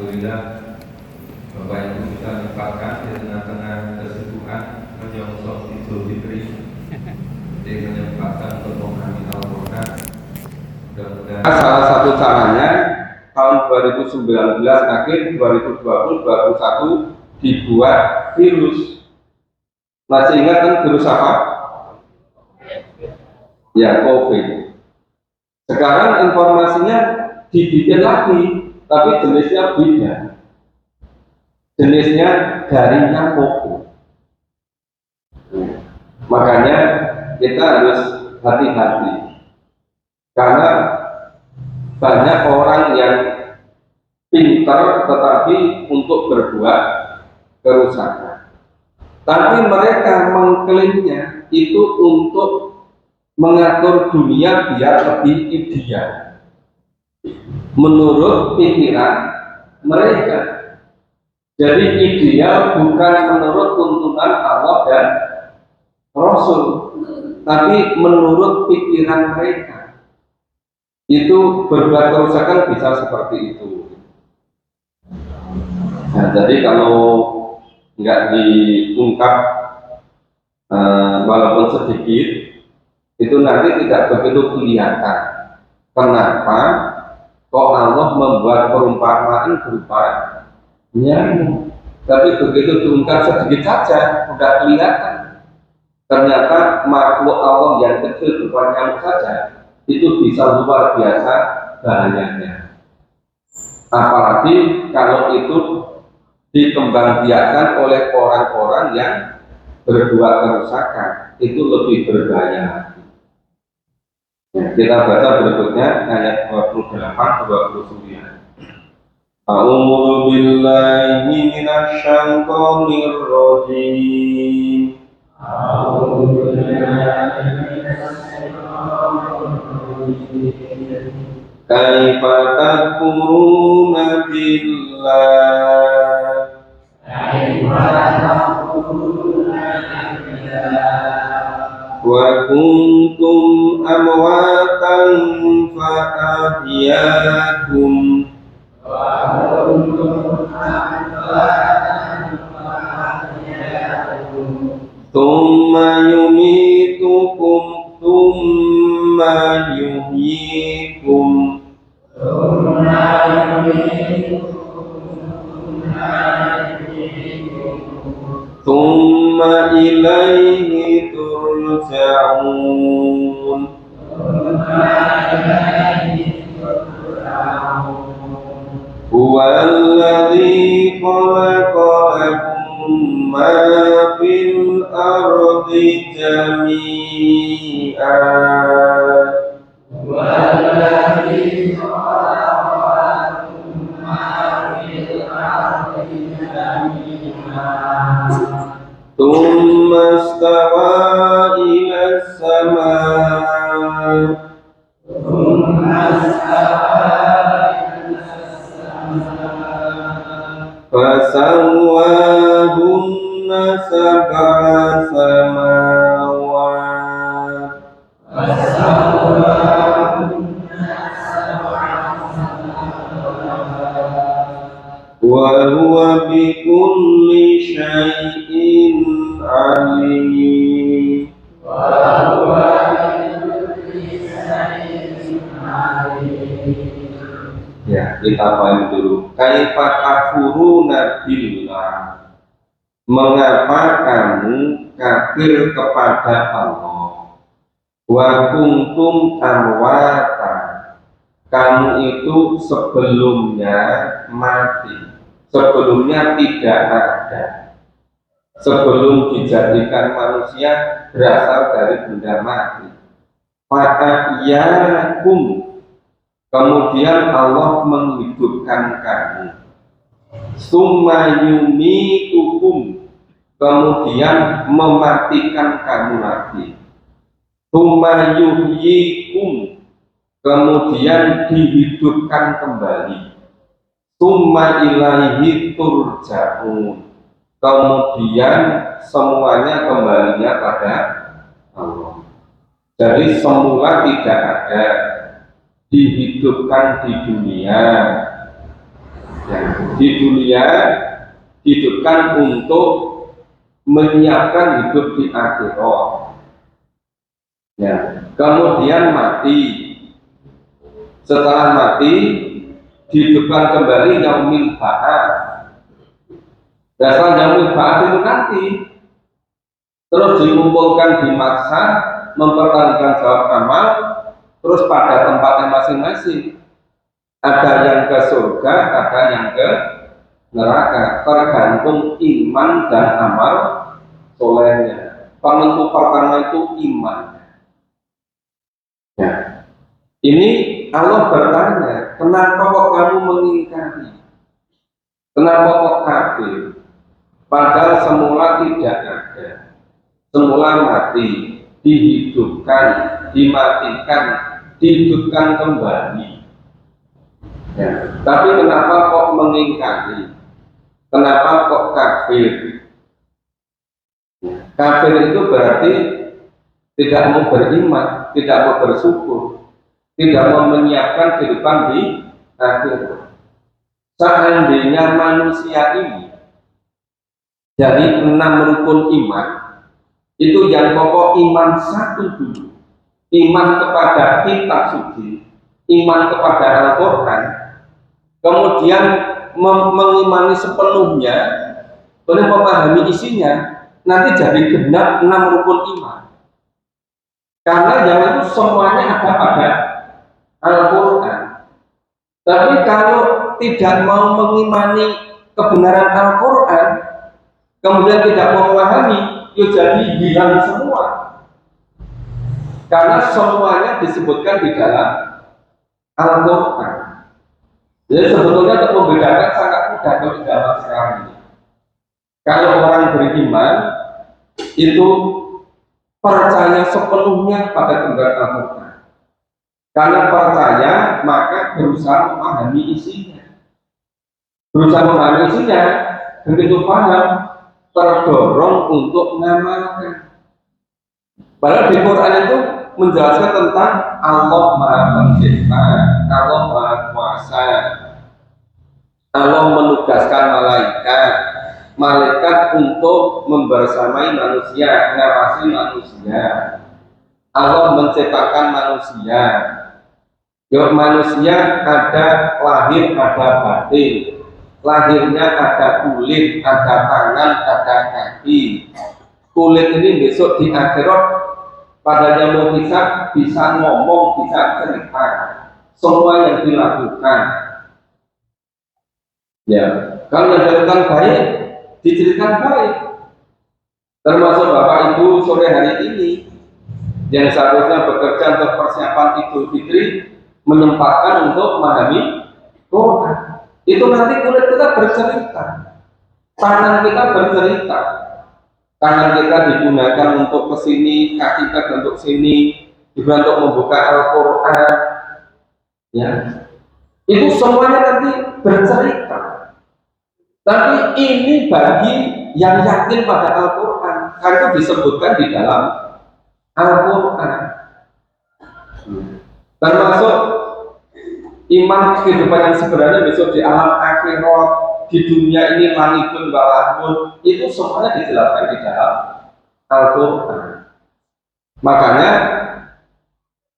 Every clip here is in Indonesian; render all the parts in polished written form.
Alhamdulillah Bapak Ibu kita menyempatkan di tengah-tengah kesibukan menyongsong Idul Fitri jadi menyempatkan untuk memahami Al-Quran. Salah satu caranya tahun 2019 akhir 2020 2021 dibuat virus. Masih ingat kan virus apa? Ya, COVID. Sekarang informasinya dibikin lagi, tapi jenisnya beda. Jenisnya dari nyamuk. Makanya kita harus hati-hati, karena banyak orang yang pintar tetapi untuk berbuat kerusakan. Tapi mereka mengklaimnya itu untuk mengatur dunia biar lebih ideal menurut pikiran mereka. Jadi ideal bukan menurut tuntunan Allah dan Rasul, tapi menurut pikiran mereka. Itu berbuat kerusakan bisa seperti itu. Nah, jadi kalau nggak diungkap walaupun sedikit, itu nanti tidak begitu kelihatan. Kenapa kok Allah membuat perumpamaan berupa nyamuk? Tapi begitu diungkap sedikit saja sudah kelihatan. Ternyata makhluk Allah yang kecil berupa nyamuk saja itu bisa luar biasa bahayanya. Apalagi kalau itu dikembangbiakkan oleh orang-orang yang berbuat kerusakan, itu lebih berbahaya. Kita baca berikutnya ayat 28-29. A'udzu billahi minasyaitonir rajim. A'udzu billahi kaifa takfuruna billah. Wa kuntum amwatan fa ahyaakum thumma yumitukum thumma yuhyikum thumma ilaihi turja'un. Huwa alladhi khalaqa lakum ma fil ardi jami'an. Huwa alladhi khalaqa lakum ma fil ardi jami'an. Thumma istawa ila as-sama' fasawwahunna sab'a samawat wa huwa bikulli syai'in alim. Ya, kita pahami dulu. Kaifa takfuruna billah. Mengapa kamu kafir kepada Allah? Wa kuntum amwata. Kamu itu sebelumnya mati. Sebelumnya tidak ada. Sebelum dijadikan manusia berasal dari benda mati. Fa'ayakum. Kemudian Allah menghidupkan kamu. Summa yumitukum. Kemudian mematikan kamu lagi. Summa yuhyikum. Kemudian dihidupkan kembali. Summa ilaihi turja'un. Kemudian semuanya kembalinya pada Allah. Jadi semula tidak ada, dihidupkan di dunia, Ya, di dunia hidupkan untuk menyiapkan hidup di akhirat. Ya, kemudian mati. Setelah mati dihidupkan kembali yaumil ba'ats. Dasar yaumil ba'ats itu nanti terus dikumpulkan di mahsyar, mempertahankan jawab amal, terus pada tempatnya masing-masing. Ada yang ke surga, ada yang ke neraka, tergantung iman dan amal solehnya. Penentu pertama itu iman. Ya. Ini Allah bertanya, kenapa kok kamu mengingkari? Kenapa kok kafir? Padahal semula tidak ada, semula mati, dihidupkan, dimatikan, dihidupkan kembali. Ya. Tapi kenapa kok mengingkari? Kenapa kok kafir? Ya. Kafir itu berarti tidak mau beriman, tidak mau bersyukur, tidak mau menyiapkan kehidupan di akhirat. Seandainya manusia ini dari 6 rukun iman, itu yang pokok iman satu dulu, iman kepada kitab suci, iman kepada Al-Quran, kemudian mengimani sepenuhnya, boleh memahami isinya, nanti jadi genap 6 rukun iman. Karena yang itu semuanya ada pada Al-Quran. Tapi kalau tidak mau mengimani kebenaran Al-Quran, kemudian tidak mau memahami, ya jadi hilang semua. Karena semuanya disebutkan di dalam Al-Quran. Jadi sebetulnya untuk membedakan sangat mudah kalau di dalam sekarang ini. Kalau orang beriman itu percaya sepenuhnya pada kebenaran Al-Quran. Karena percaya maka berusaha memahami isinya. Berusaha memahami isinya, begitu paham, terdorong untuk mengamalkan. Padahal di Quran itu menjelaskan tentang Allah Maha Pencipta, Allah Maha Kuasa, Allah menugaskan malaikat untuk membersamai manusia, mengawasi manusia. Allah menciptakan manusia. Manusia ada lahir, ada batin. Lahirnya ada kulit, ada tangan, ada kaki. Kulit ini besok di akhirat pada yang bisa ngomong, bisa cerita. Semua yang dilakukan. Ya, kalau yang dilakukan baik, diceritakan baik. Termasuk Bapak Ibu sore hari ini yang seharusnya bekerja untuk persiapan Idul Fitri, menyempatkan untuk memahami Quran. Itu nanti kulit kita bercerita, tangan kita bercerita, tangan kita digunakan untuk kesini, kaki kita untuk sini, juga untuk membuka Al-Quran. Ya, itu semuanya nanti bercerita. Tapi ini bagi yang yakin pada Al-Quran, karena itu disebutkan di dalam Al-Quran. Termasuk iman kehidupan yang sebenarnya besok di alam akhirat, di dunia ini langitun walahun, itu semuanya dijelaskan di dalam Al-Quran. Makanya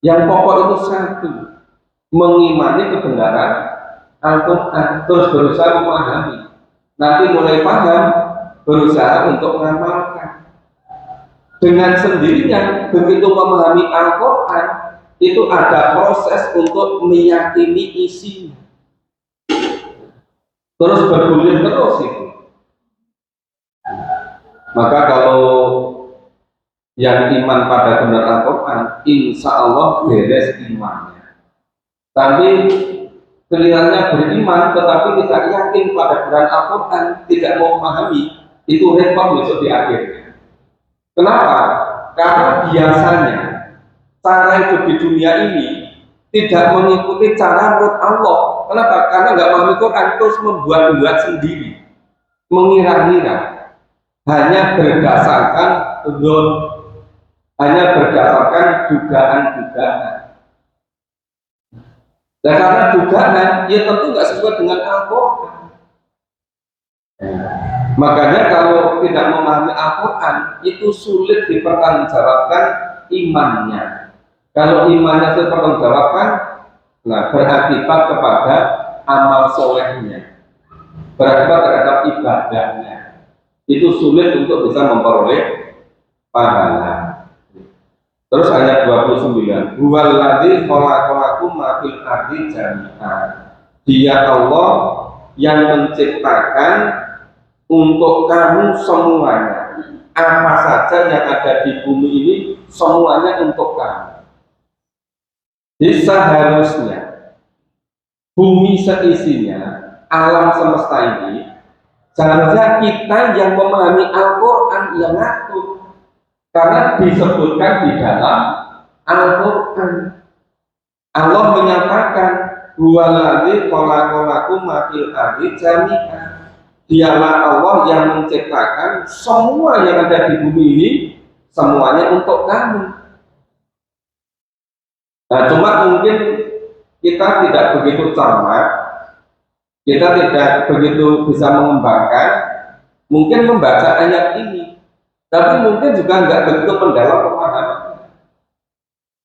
yang pokok itu satu, mengimani kebenaran Al-Quran, terus berusaha memahami. Nanti mulai paham, berusaha untuk mengamalkan. Dengan sendirinya, begitu memahami Al-Quran, itu ada proses untuk meyakini isinya. Terus bergulir terus itu. Maka kalau yang iman pada benar Al-Quran, insya Allah beres imannya. Tapi kelihatannya beriman, tetapi tidak yakin pada benar Al-Quran, tidak mau memahami, itu repot besok di akhirnya. Kenapa? Karena biasanya cara hidup di dunia ini tidak mengikuti cara menurut Allah. Kenapa? Karena nggak memahami Quran, terus membuat-buat sendiri, mengira-ngira, hanya berdasarkan dzon, hanya berdasarkan dugaan-dugaan. Nah karena dugaan, ya tentu nggak sesuai dengan Al-Quran. Makanya kalau tidak memahami Al-Quran, itu sulit dipertanggungjawabkan imannya. Kalau imannya dipertanggungjawabkan, nah berakibat kepada amal solehnya, berakibat terhadap ibadahnya. Itu sulit untuk bisa memperoleh pahala. Terus ayat 29, huwallazi khalaqalakum ma fil ardi jami'an. Dia Allah yang menciptakan untuk kamu semuanya. Apa saja yang ada di bumi ini semuanya untuk kamu. Jadi seharusnya bumi seisinya, alam semesta ini, seharusnya kita yang memahami Al-Quran yang ngatur. Karena disebutkan di dalam Al-Quran, Allah menyatakan huwallazi khalaqalakum ma fil ardi jami'an. Dialah Allah yang menciptakan semua yang ada di bumi ini, semuanya untuk kamu. Nah, cuma mungkin kita tidak begitu cermat, kita tidak begitu bisa mengembangkan, mungkin membaca ayat ini, tapi mungkin juga nggak begitu mendalam pemahaman.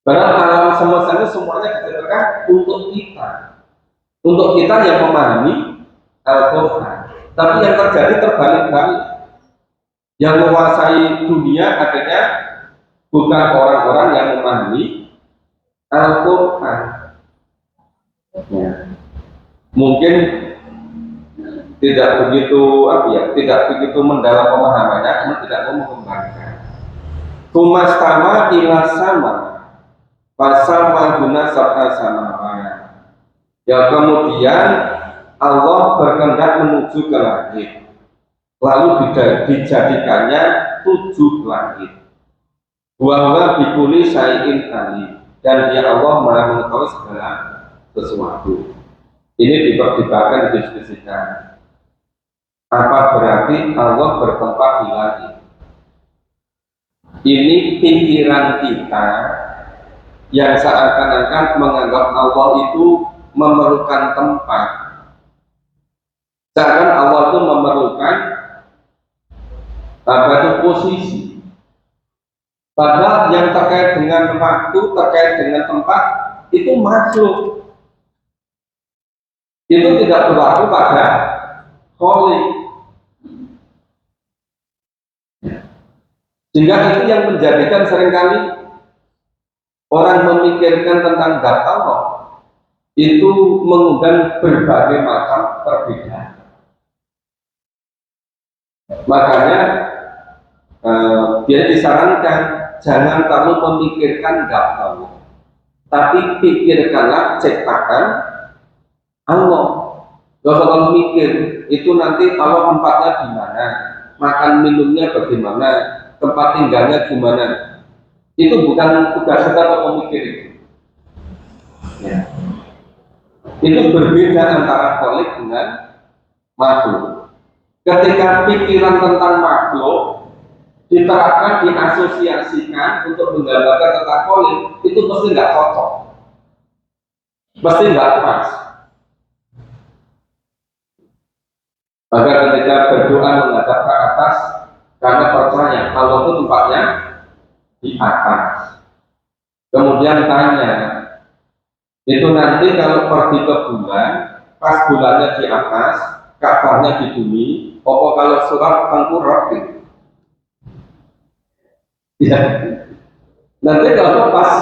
Karena alam semesta ini semuanya diciptakan untuk kita yang memahami Al-Quran. Tapi yang terjadi terbalik-balik. Yang menguasai dunia akhirnya bukan orang-orang yang memahami Al-Quran. Ya. Mungkin tidak begitu tidak begitu mendalam pemahamannya, namun tidak mau mengembangkan. Kumastama ila sama, pasama guna sabta sama. Ya kemudian Allah berkehendak menuju ke langit, lalu dijadikannya 7 langit. Wa bikuli syai'in alim, dan dia Allah Maha mengetahui segala sesuatu. Ini diperdebatkan, didiskusikan. Apa berarti Allah bertempat di langit? Ini pikiran kita yang seakan-akan menganggap Allah itu memerlukan tempat. Seakan Allah itu memerlukan posisi. Padahal yang terkait dengan waktu, terkait dengan tempat itu makhluk. Itu tidak berlaku pada Khalik. Sehingga itu yang menjadikan seringkali orang memikirkan tentang zat Allah itu mengundang berbagai macam perbedaan. Makanya dia disarankan jangan terlalu memikirkan zat Allah, tapi pikirkanlah ciptakan Allah. Gak usah terlalu mikir itu nanti Allah tempatnya di mana, makan minumnya bagaimana, tempat tinggalnya gimana. Itu bukan tugas kita untuk memikir itu. Ya. Itu berbeda antara Khalik dengan makhluk. Ketika pikiran tentang makhluk diterapkan, diasosiasikan untuk menggambarkan tentang Khalik, itu pasti nggak cocok, pasti nggak pas. Maka ketika berdoa menghadap ke atas, karena percaya Allah itu tempatnya di atas. Kemudian tanya, itu nanti kalau pergi ke bulan, pas bulannya di atas, Ka'bahnya di bumi, apa kalau surat tengkurap gitu? Ya. Nanti kalau pas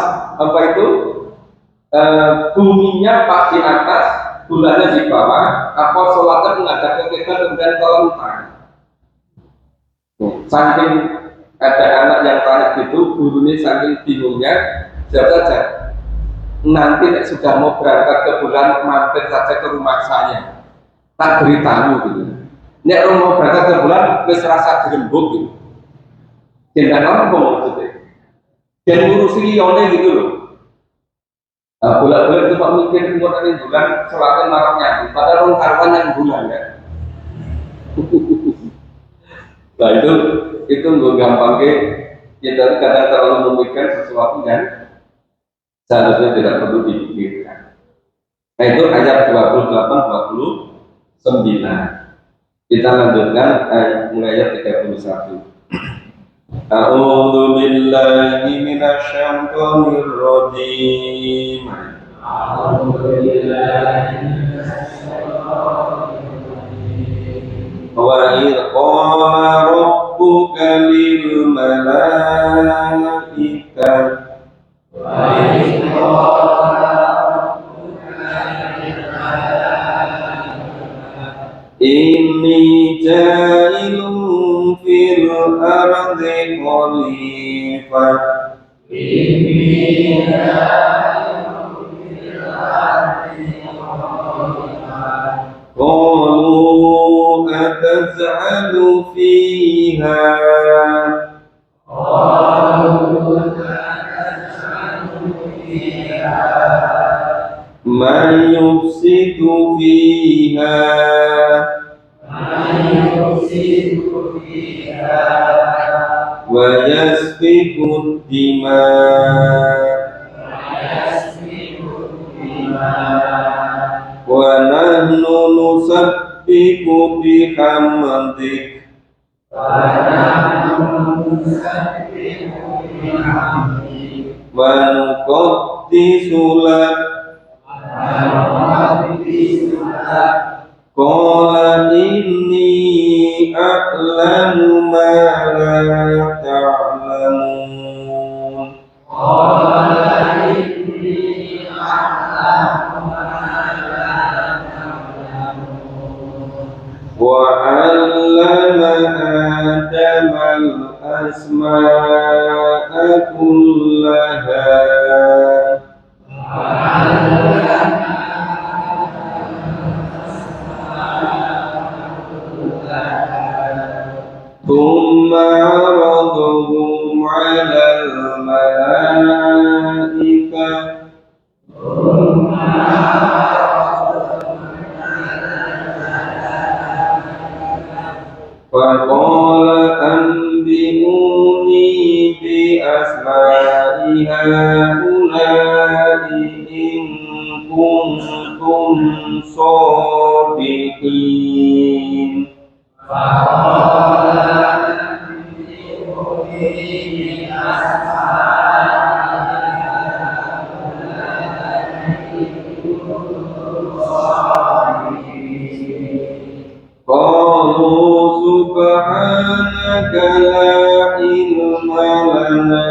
buminya pas di atas, bulannya di bawah, apa sholatnya menghadap ke kiblat kemudian terlentang. Saking ada anak yang tanya gitu, gurunya saking bingungnya, jawab saja, nanti sudah mau berangkat ke bulan, mampir saja ke rumah saya, tak beritahu gitu. Nek mau berangkat ke bulan, wis rasa dirembuk gitu. Tidak ngomong maksudnya, dan ngurusi liyone gitu loh. Nah, bulan-bulan cuma mikir kemudian bulan sholatnya malamnya, padahal orang karuan yang bulan ya. Nah itu nggak gampang ke kita kadang terlalu memikirkan sesuatu yang seharusnya tidak perlu dipikirkan. Nah itu ayat 28-29. Kita lanjutkan mulai ayat 31. A'udzu billahi minasyaitonir rajim. A'udzu billahi wa idh qala rabbuka lil malaikati inni ja'ilun fil ardi khalifah. Qalu ataj'alu fiha man yufsidu fiha wa yasfiku wa nahnu nusabbihu bihamdik wa nuqaddisu lak. Qala inni a'lamu ma la ta'lamun. Wa 'allama Adama al-asma'a kullaha thumma 'aradahum 'alal malaikah faqala anbi'uni bi asma'i haula'i in kuntum shadiqin. Qalu subhanaka la ilma lana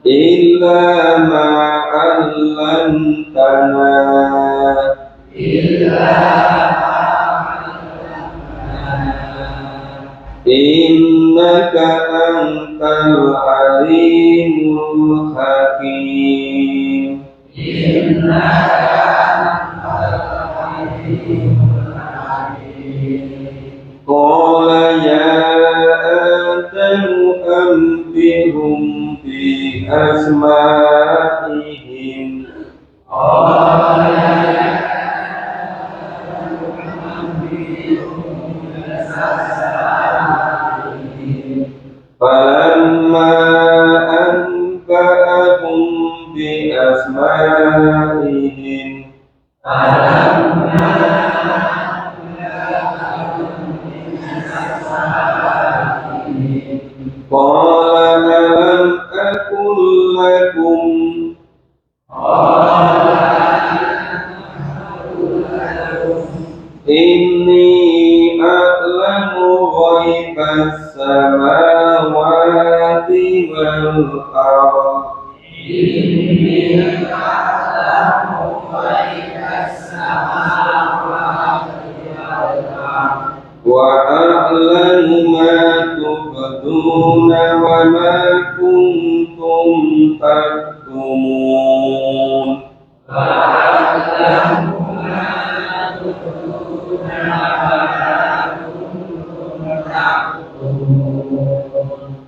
illa ma 'allamtana innaka antal alimul hakim. Qala ya Adamu anbihum bi asma'ihim falamma anba'ahum bi asma'ihim qala alam aqul lakum inni a'lamu ghaibas samawati wal ardh wa a'lamu ma tubduna wa ma kuntum taktumun.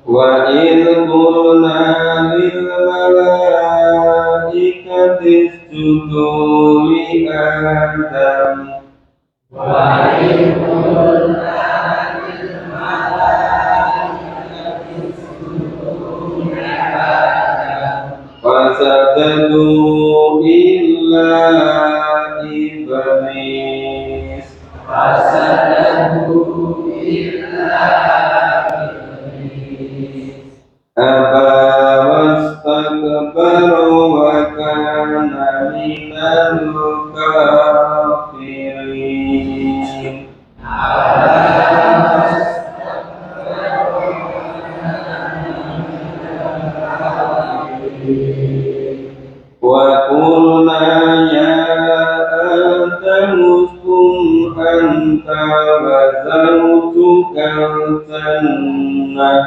Wa idh qulna lil malaikati isjudu li Adam fasajadu illa iblis aba wastakbaru wa kana minal kafirin. Wa qulna ya Adam uskun anta wa zawjukal jannah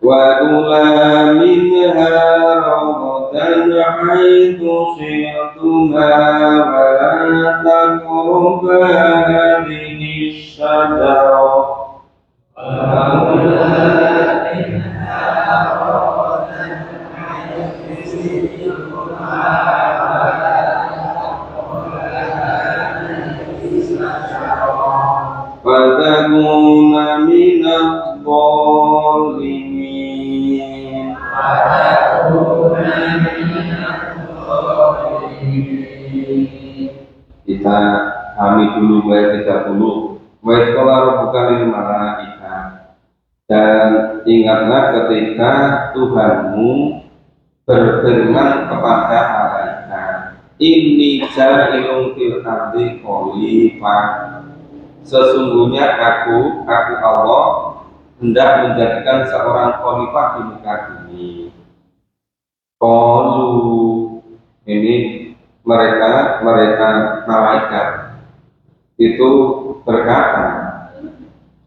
wa kula minha ragadan haitsu syi'tuma wa la taqrabu hadhihi syajarah fatakuna minadh dhalimin. Kita kami dulu ayat 30. Wa qala rabbuka lil malaikah, dan ingatlah ketika Tuhanmu berfirman kepada malaikat, inni ja'ilun fil ardi khalifah, sesungguhnya aku Allah hendak menjadikan seorang khalifah di muka bumi. Qalu, ini mereka malaikat itu berkata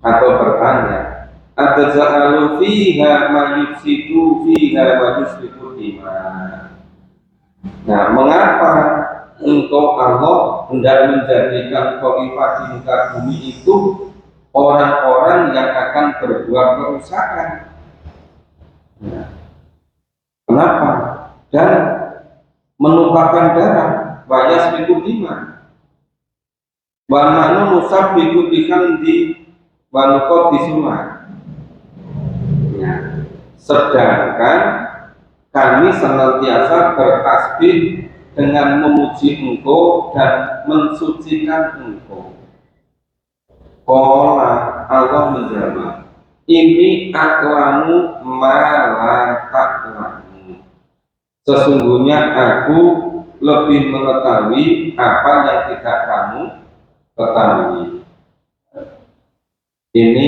atau bertanya, ataj'alu fiha ma yufsidu fiha wa yusfiku dima. Nah, mengapa engkau Allah hendak menjadikan khalifah di muka bumi itu orang-orang yang akan berbuat kerusakan? Nah, kenapa? Dan menumpahkan darah, wa yasfiku dima. Wa nahnu nusabbihu bihamdi wa nuqaddisuka. Ya. Sedangkan kami senantiasa bertasbih dengan memuji Engkau dan mensucikan Engkau. Qala, Allah menjawab, ini a'lamu ma la ta'lamu. Sesungguhnya aku lebih mengetahui apa yang tidak kamu ketahui. Ini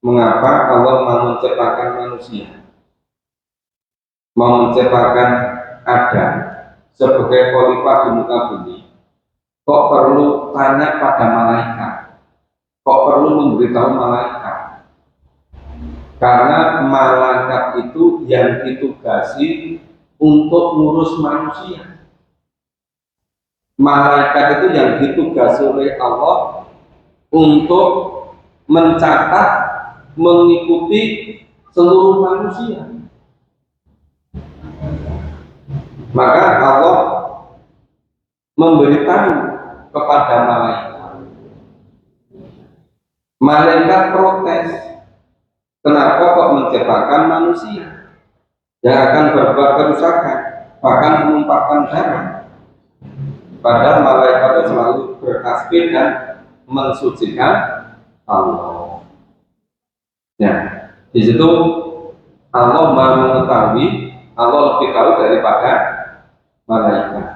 mengapa Allah mau menciptakan manusia, mau menciptakan Adam sebagai khalifah di muka bumi. Kok perlu tanya pada malaikat? Kok perlu memberitahu malaikat? Karena malaikat itu yang ditugasi untuk ngurus manusia. Malaikat itu yang ditugasi oleh Allah untuk mencatat, mengikuti seluruh manusia. Maka Allah memberitahu kepada malaikat. Malaikat protes, kenapa kok menciptakan manusia yang akan berbuat kerusakan, bahkan menumpahkan darah? Padahal malaikat itu selalu bertasbih dan mensucikan Allah. Ya, di situ Allah mau mengetahui, Allah lebih tahu daripada malaikat.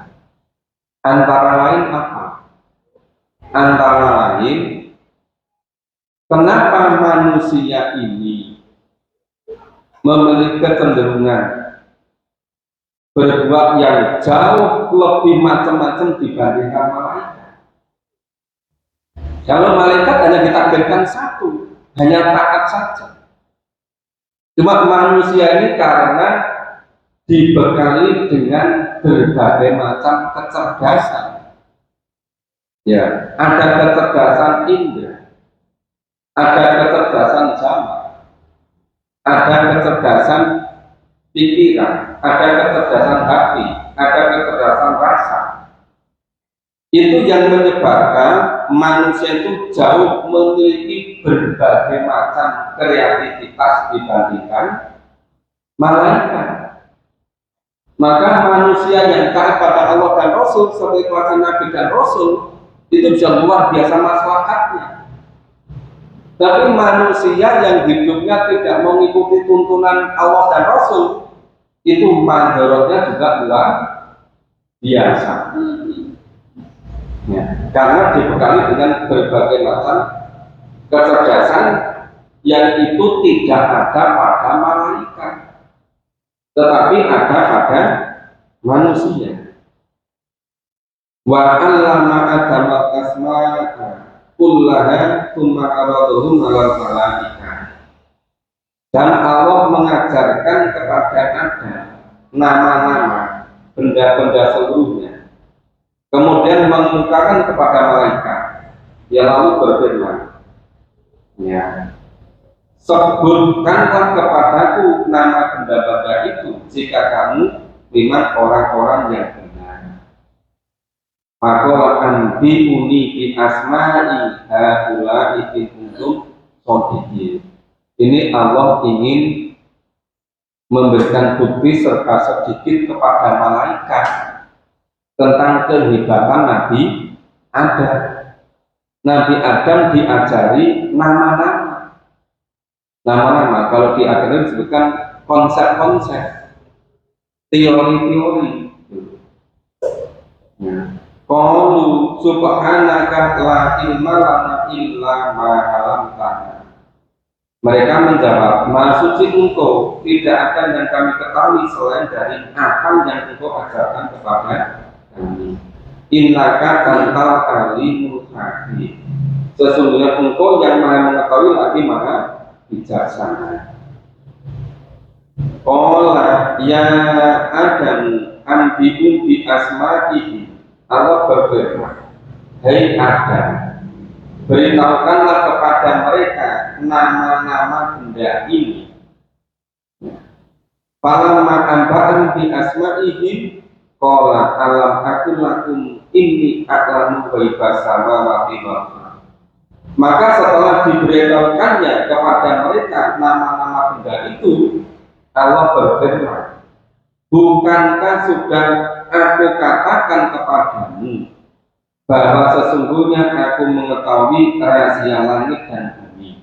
Antara lain apa? Antara lain, kenapa manusia ini memiliki kecenderungan berbuat yang jauh lebih macam-macam dibandingkan malaikat? Kalau malaikat hanya ditakdirkan satu, hanya taat saja. Cuma manusia ini karena dibekali dengan berbagai macam kecerdasan. Ya, ada kecerdasan indera, ada kecerdasan zaman, ada kecerdasan pikiran, ada kecerdasan hati, ada kecerdasan rasa. Itu yang menyebabkan manusia itu jauh memiliki berbagai macam kreativitas dibandingkan malaikat. Maka manusia yang taat pada Allah dan Rasul sebagai keluarga Nabi dan Rasul itu sudah luar biasa maslahatnya. Tapi manusia yang hidupnya tidak mengikuti tuntunan Allah dan Rasul itu mandorotnya juga luar biasa. Ya, karena dibekali dengan berbagai macam kecerdasan yang itu tidak ada pada malaikat, tetapi ada pada manusia. Wa 'allama Adama asma'a kullaha tsumma 'aradahum 'alal malaikah. Dan Allah mengajarkan kepada Adam nama-nama benda-benda seluruhnya. Kemudian mengemukakan kepada malaikat. Dia lalu berfirman, ya, sebutkanlah kepadaku nama benda-benda itu jika kamu memang orang-orang yang benar. Maka akan diuni bi asma'i haula'i in kuntum shodiqin. Ini Allah ingin memberikan bukti serta sedikit kepada malaikat tentang kehebatan Nabi Adam. Nabi Adam diajari nama-nama. Nama-nama, kalau di akhirat disebutkan konsep-konsep, teori-teori. Qalu subhanaka la ilma lana illa ma 'allamtana. Mereka menjawab, Maha suci Engkau, tidak akan yang kami ketahui selain dari apa yang Engkau ajarkan kepada kami. Innaka antal alimul hakim. Sesungguhnya Engkau yang Maha mengetahui lagi Maha bijaksana. Qala ya Adam anbi'um bi asma'ihi. Allah berfirman, hai Adam, beritahukanlah kepada mereka nama-nama benda ini. Falamma anba'ahum bi asma'ihim qala alam akul lakum inni a'lamu ghaibas samawati wal ardh. Maka setelah diberitahukannya kepada mereka nama-nama benda itu, Allah berfirman, bukankah sudah aku katakan kepadamu bahwa sesungguhnya aku mengetahui rahasia langit dan bumi,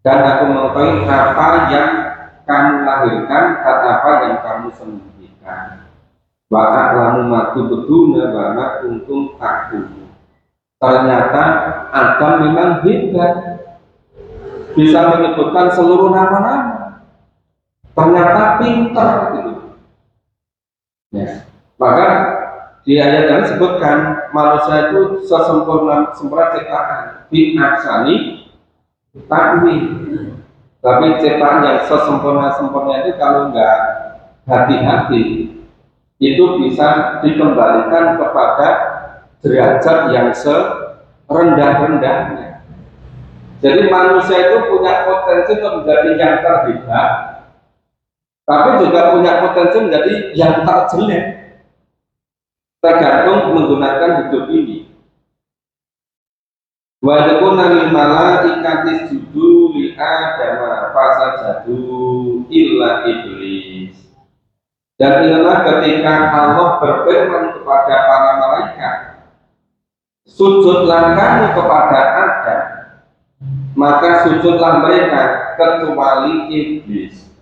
dan aku mengetahui apa yang kamu lahirkan dan apa yang kamu sembunyikan. Wa a'lamu ma tubduna wa ma kuntum taktumun. Ternyata Adam memang hebat, bisa menyebutkan seluruh nama-nama. Ternyata pintar gitu. Ya. Maka di ayat yang disebutkan manusia itu sempurna ciptaan, bi'aksani takwi. Tapi ciptaan yang sesempurna-sempurna itu kalau enggak hati-hati itu bisa dikembalikan kepada derajat yang serendah-rendahnya. Jadi manusia itu punya potensi untuk menjadi yang terhebat, tapi juga punya potensi menjadi yang terjelek, tergantung menggunakan hidup ini. Wa yakuna lil malaikati sujudu li Adam fasajadu illa iblis. Dan inilah ketika Allah berfirman kepada para malaikat, sujudlah kamu kepada Adam, maka sujudlah mereka kecuali iblis.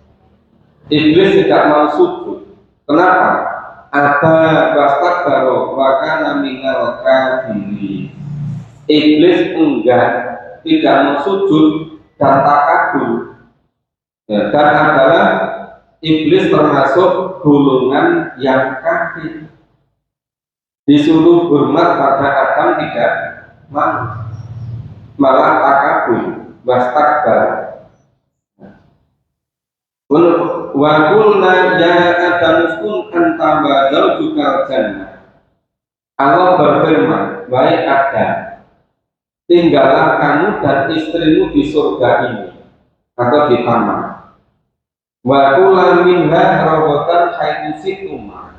Iblis tidak mau sujud. Kenapa? Aba wastakbara wa kana minal kafirin. Iblis tidak mau sujud dan takabur. Dan adalah iblis termasuk golongan yang kafir. Disuruh hormat pada Adam tidak mau, malah takabur, wastakbara. Wa qulna ya Adam uskun anta wa zawjukal jannah. Allah berfirman, wahai Adam, tinggallah kamu dan istrimu di surga ini atau di taman. Wa kula minha rawatan haitsu siktuma.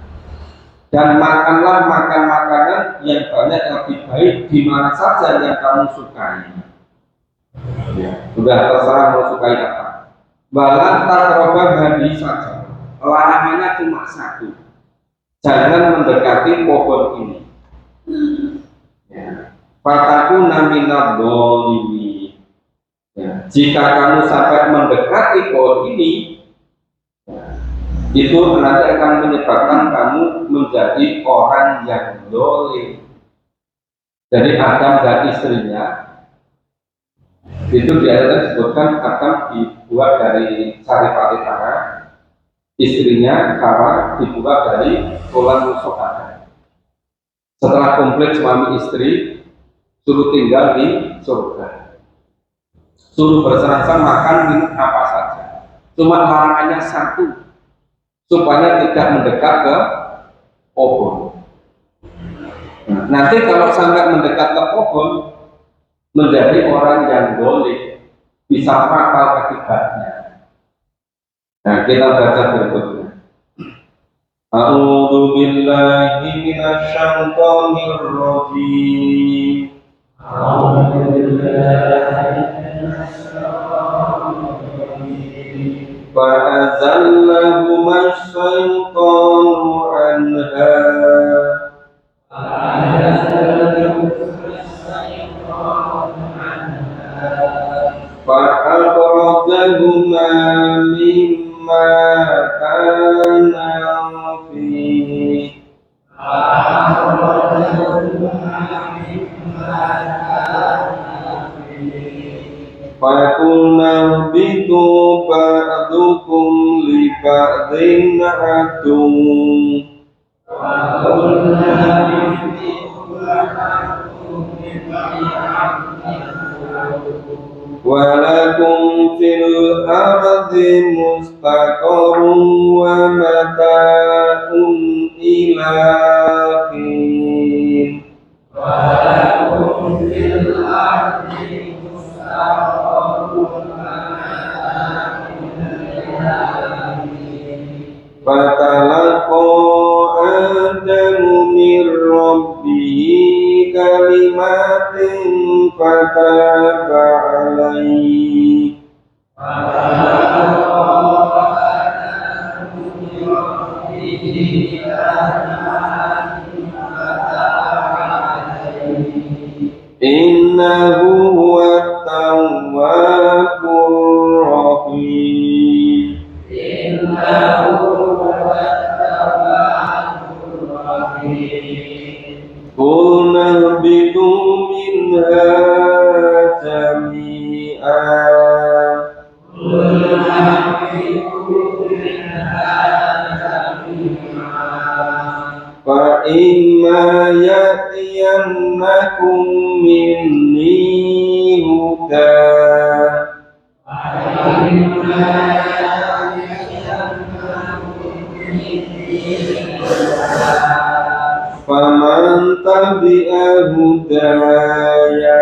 dan makanlah makan makanan yang banyak lebih baik di mana saja yang kamu sukai. Ya, sudah terserah mau sukai apa. Balan takroba hadi saja. Larangannya cuma satu. Jangan mendekati pohon ini. Ya. Fataku naminat dolimi. Ya. Jika kamu sampai mendekati pohon ini, ya, itu nanti akan menyebabkan kamu menjadi orang yang dolim. Jadi Adam dan istrinya itu di ayat disebutkan Adam dibuat dari saripati tangan, istrinya Hawa dibuat dari tulang rusuk Adam. Setelah komplit suami istri, suruh tinggal di surga, suruh bersenang-senang makan minum apa saja. Cuma larangannya satu, supaya tidak mendekat ke pohon. Nah, nanti kalau sampai mendekat ke pohon, menjadi orang yang boleh, bisa fatal akibatnya. Nah, kita baca berikutnya. A'udzu billahi minasyaitonir rajim. A'udzu billahi minasyaitonir rajim. Fa'azallahuma asy-syaitanu anha. Fa'akhrajahuma mimma kana fihi. Faqulna bitu ba'dukum li ba'din aduwwun. Walakum fil ardi mustaqarrun wa mata'un ila hin. Walakum fil ardi mustaqarrun wa mata'un ila hin. Fatalaqa Adamu min rabbihi kalimatin fataba alaihi. Innahu huwat tawwabur rahim. Qulna bitu minha jami'an. Fa imma ya'tiyannakum minni hudan. Faman tabi'a hudaya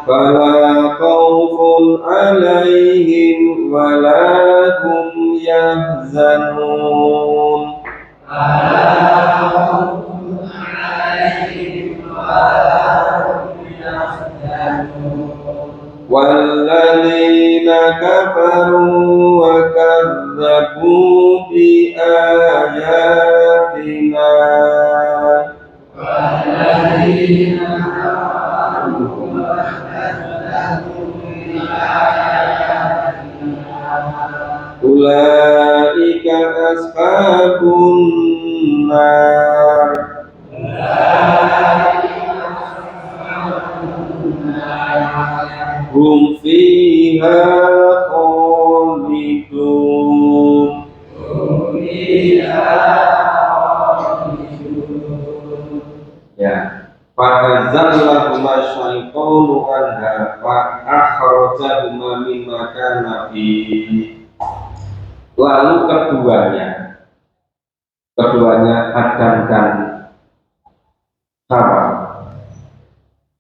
fala khawfun 'alaihim wala hum yahzanun. Walladzina kafaru wa kadzdzabu bi ayatina ulaika ashabun nar. Hum fiha khalidun. Ya, fa'azallahuma syaitanu anha fa'akhrajahuma mimma kana fihi. Lalu keduanya Adam dan Hawa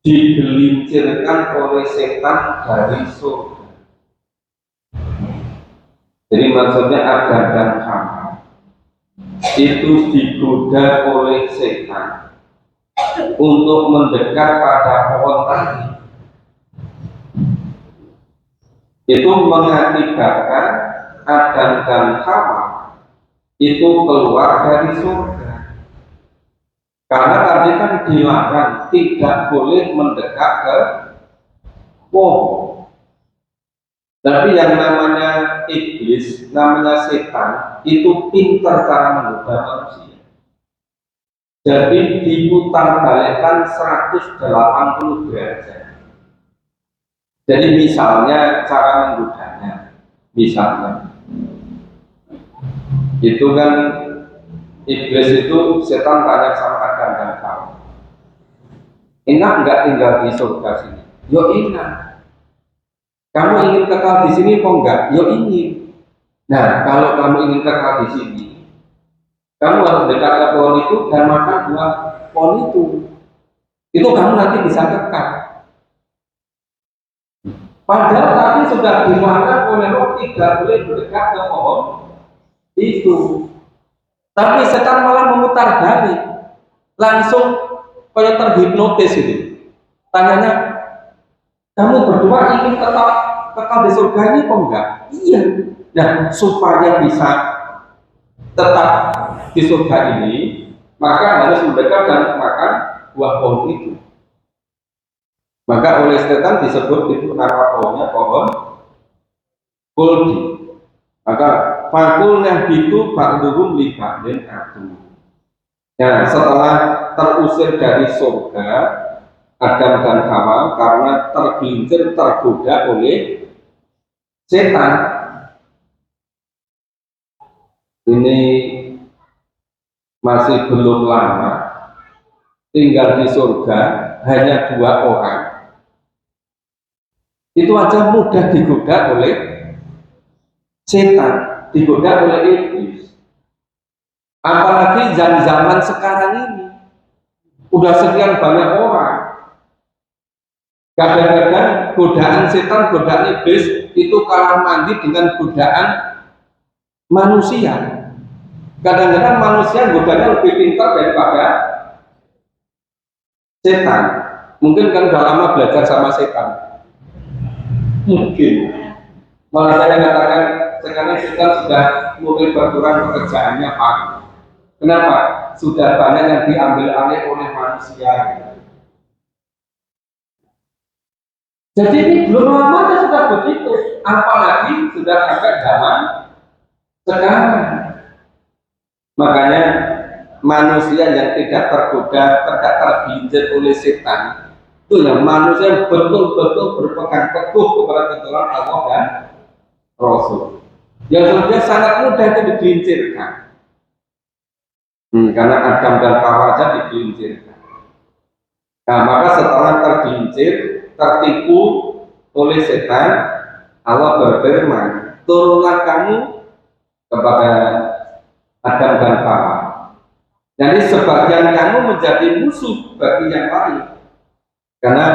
digelincirkan oleh setan dari surga. maksudnya Adam dan Hawa itu digoda oleh setan untuk mendekat pada pohon tadi. Itu mengakibatkan Adam dan Hawa itu keluar dari surga. Karena tadi kan dilarang tidak boleh mendekat ke pohon. Tapi yang namanya iblis, namanya setan, itu pintar cara menggoda manusia. Jadi diputar balikkan 180 derajat. Jadi misalnya cara menggodanya, misalnya itu kan iblis itu setan tanya sama Adam dan Hawa, enak nggak tinggal di surga sini? Yo enak. Kamu ingin kekal di sini kok enggak? Yo ingin. Nah, kalau kamu ingin kekal di sini, kamu harus dekat ke pohon itu dan makan buah pohon itu. Itu kamu nanti bisa kekal. Padahal tadi sudah dilarang oleh roh tidak boleh mendekat ke pohon itu. Tapi setan malah memutar balik, langsung kayak terhipnotis itu. Tanyanya, kamu berdua ingin kekal di surga ini kok enggak? Iya. Nah, supaya bisa tetap di surga ini, maka harus mendekat dan makan buah pohon itu. Maka oleh setan disebut itu nama pohonnya pohon khuldi. Maka fakulnya itu ba'duhum li ba'din adu. Nah, setelah terusir dari surga, Adam dan Hawa karena tergelincir tergoda oleh setan. Ini masih belum lama, tinggal di surga hanya 2 orang. Itu aja mudah digoda oleh setan, digoda oleh iblis. Apalagi zaman sekarang ini, udah sekian banyak orang. Kadang-kadang godaan setan, godaan iblis itu kalah mandi dengan godaan manusia. Kadang-kadang manusia godanya lebih pintar daripada setan. Mungkin kan udah lama belajar sama setan. Mungkin. Malah saya katakan sekarang setan sudah mulai berkurang pekerjaannya, Pak. Kenapa? Sudah banyak yang diambil alih oleh manusia. Jadi ini belum lama sudah begitu, apalagi sudah sampai zaman sekarang. Makanya manusia yang tidak tergoda, tidak tergelincir oleh setan, itu yang manusia yang betul-betul berpegang teguh kepada kebenaran Allah dan Rasul. Yang sebenarnya sangat mudah itu digelincirkan. Karena Adam dan Hawa saja digelincirkan. Nah, maka setelah tergelincir, tertipu oleh setan, Allah berfirman, turunlah kamu kepada Adam dan Hawa. Jadi sebagian kamu menjadi musuh bagi yang lain. Karena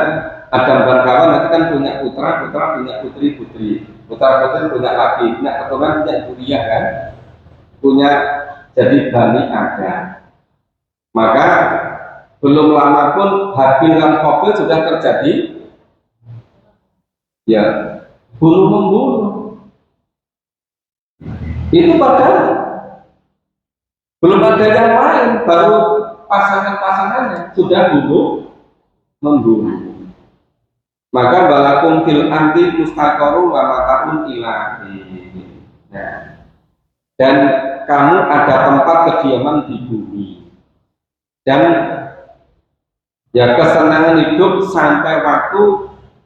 Adam dan Hawa nanti kan punya putra, putra punya putri-putri, putra-putri punya laki, punya keturunan, punya zuriat kan, punya jadi Bani Adam. Maka belum lama pun Habil dan Qabil sudah terjadi, ya bunuh membunuh. Itu padahal belum ada yang lain, baru pasangan-pasangannya sudah bunuh membunuh. Maka balakum fil anti mustaqarru wa mataun ilahi. Nah, dan kamu ada tempat kediaman di bumi dan ya kesenangan hidup sampai waktu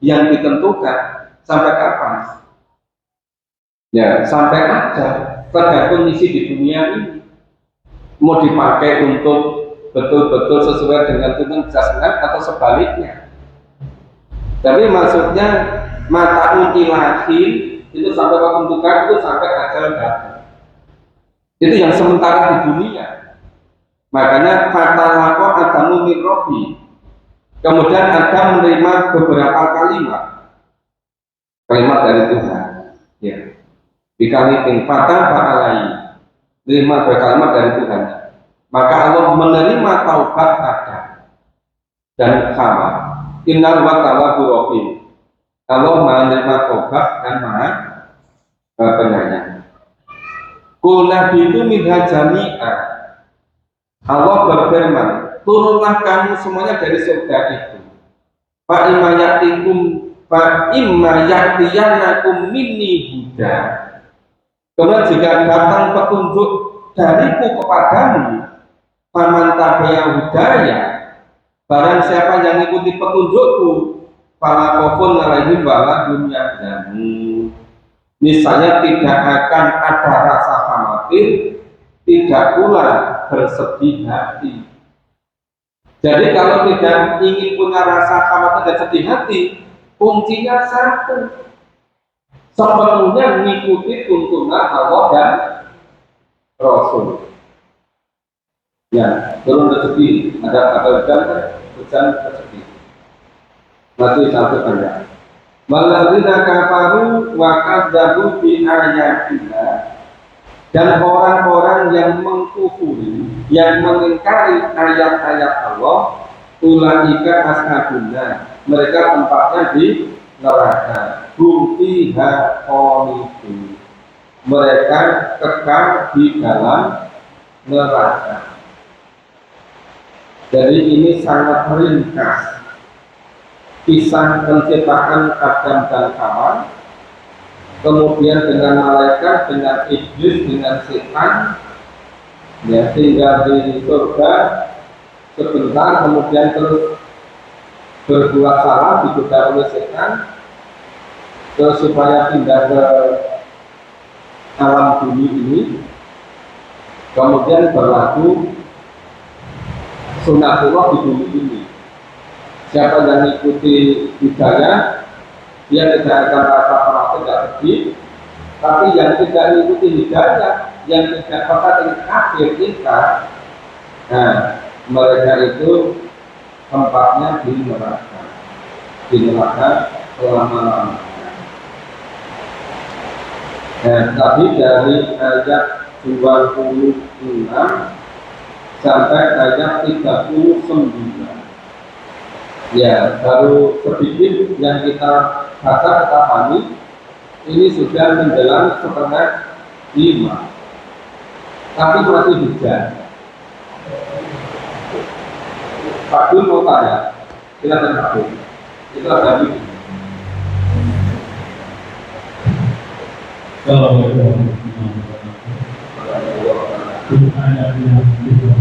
yang ditentukan. Sampai kapan? Ya sampai ada, tergantung isi di dunia ini. Mau dipakai untuk betul-betul sesuai dengan tuntunan jasmani atau sebaliknya. Tapi maksudnya mataun ilahi itu sampai waktu tentukan, itu sampai ajal datang. Itu yang sementara di dunia. Makanya fatalaqo Adamu min Rabbi. Kemudian Adam menerima beberapa kalimat dari Tuhan. Ya. Bikalimatin fataba alaihi, terima berkalimat dari Tuhan. Maka Allah menerima taubat Adam dan Hawa. Innal wa tawwabur rahim. Allah menerima taubat dan Maha Penyayang. Qul nabitu minha jami'a. Allah berfirman, turunlah kamu semuanya dari surga itu. Fa imma ya'tiyanakum minni huda. Kemudian jika datang petunjuk dariku kepadamu, faman tabi'a hudaya, barang siapa yang mengikuti petunjukku, fala khaufun 'alaihim wa la hum yahzanun. Misalnya tidak akan ada rasa khawatir, tidak pula bersedih hati. Jadi kalau tidak ingin punya rasa khawatir dan sedih hati, kuncinya satu, sepenuhnya mengikuti tuntunan Allah dan Rasul. Ya, turun rezeki, ada hujan rezeki. Masih satu Anda. Walladzina kafaru wa kadzabu bi ayatina, dan orang-orang yang mengkufuri, yang mengingkari ayat-ayat Allah, ulaika ashabuna, mereka tempatnya di neraka. Hum fiha khalidun, mereka kekal di dalam neraka. Jadi ini sangat ringkas kisah penciptaan Adam dan Hawa, kemudian dengan malaikat, dengan iblis, dengan setan, ya, tinggal di surga sebentar, kemudian terus berbuat salah, digoda oleh setan, terus supaya pindah ke alam bumi ini, kemudian berlaku sunatullah di bumi ini. Siapa yang mengikuti hidayah, dia tidak akan rasa khawatir, tidak sedih. Tapi yang tidak mengikuti hidayah, yang tidak pernah dengan kafir kita, nah mereka itu tempatnya di neraka selama-lamanya. Nah, tadi dari ayat 26 sampai ayat 39. Ya, baru sedikit yang kita baca, kita pahami. Ini sudah menjelang 4:30, tapi masih hujan. Pak Dul mau tanya, silakan Pak Dul. Itu ada di. Assalamualaikum. Ayat yang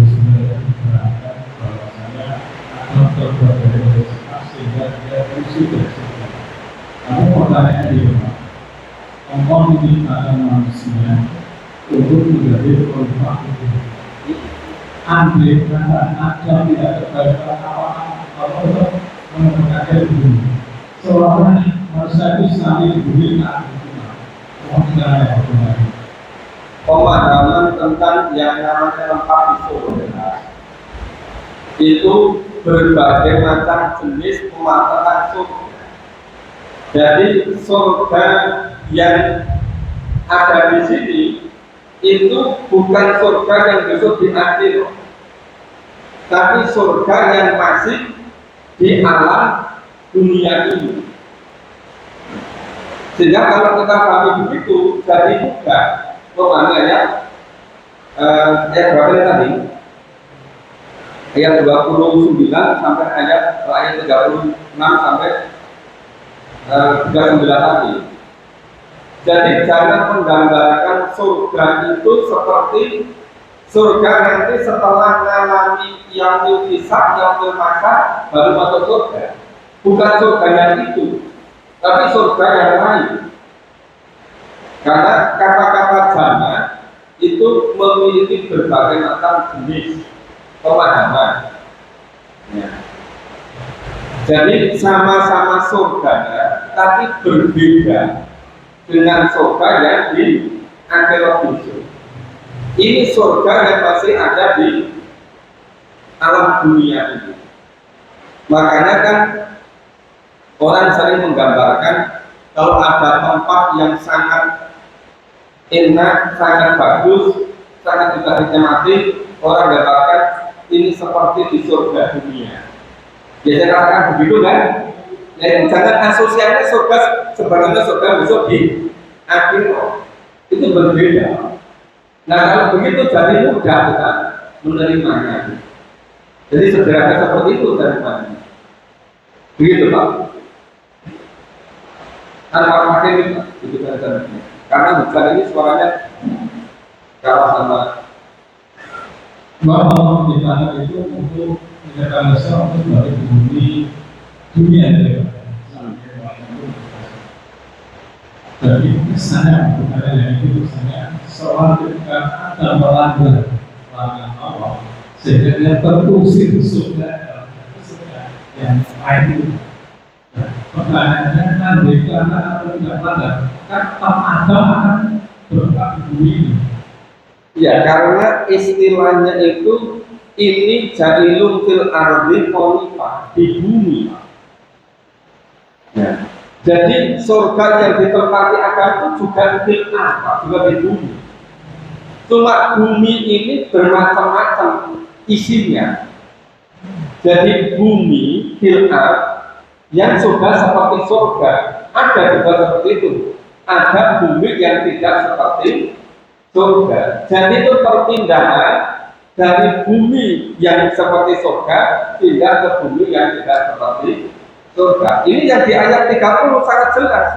sebenarnya berangkat bahwasanya akan terbuat dari resiko sehingga dia fungsi dari situ. Namun pertanyaannya di mana? Allah menciptakan manusia untuk menjadi perubahan itu. Andai kata Adam tidak terbaik Allah menemukan bumi, seolah-olah manusia itu sampai di bumi tak pemahaman tentang yang namanya tempat di surga itu berbagai macam jenis pemahaman surga. Jadi surga yang ada di sini itu bukan surga yang besok di akhir, tapi surga yang masih di alam dunia ini. Sehingga kalau kita pahami begitu, jadi mudah memahaminya. Ayat berapa tadi? Ayat 29 sampai ayat 36 sampai 39 tadi. Jadi jangan menggambarkan surga itu seperti surga nanti setelah mengalami yaumul hisab, yaumul mahsyar baru masuk surga. Bukan surga yang itu, tapi surga yang lain. Karena kata-kata jannah itu memiliki berbagai macam jenis pemahaman. Ya. Jadi sama-sama surga, tapi berbeda dengan surga yang di akhirat itu. Ini surga yang masih ada di alam dunia ini. Makanya kan orang sering menggambarkan kalau ada tempat yang sangat enak, sangat bagus, sangat bisa dinikmati. Orang gambarkan ini seperti di surga dunia. Biasanya katakan begitu kan? Jadi jangan asosiasinya surga sebenarnya surga besok di akhirat. Itu berbeda. Nah kalau begitu jadi mudah kita menerimanya. Jadi sederhana seperti itu dari mana? Begitu Pak. Tanpa pakai itu, itu kan. Karena hujan ini suaranya kalah sama. Bahwa kita itu untuk menjadikan dasar untuk balik bumi dunia ya. Jadi kesannya bukan yang itu kesannya seorang ketika ada melanggar Allah sehingga dia terusir surga yang lain. Pertanyaannya nanti karena tidak melanggar kan Adam akan berkat bumi ini. Ya karena istilahnya itu ini jadilum fil ardi khalifah di bumi. Ya. Jadi surga yang ditempati akan itu juga fil ardi, juga di bumi. Cuma bumi ini bermacam-macam isinya. Jadi bumi fil ardi yang sudah seperti surga ada juga seperti itu. Ada bumi yang tidak seperti surga. Jadi itu perpindahan dari bumi yang seperti surga pindah ke bumi yang tidak seperti surga. Ini yang di ayat 30 sangat jelas.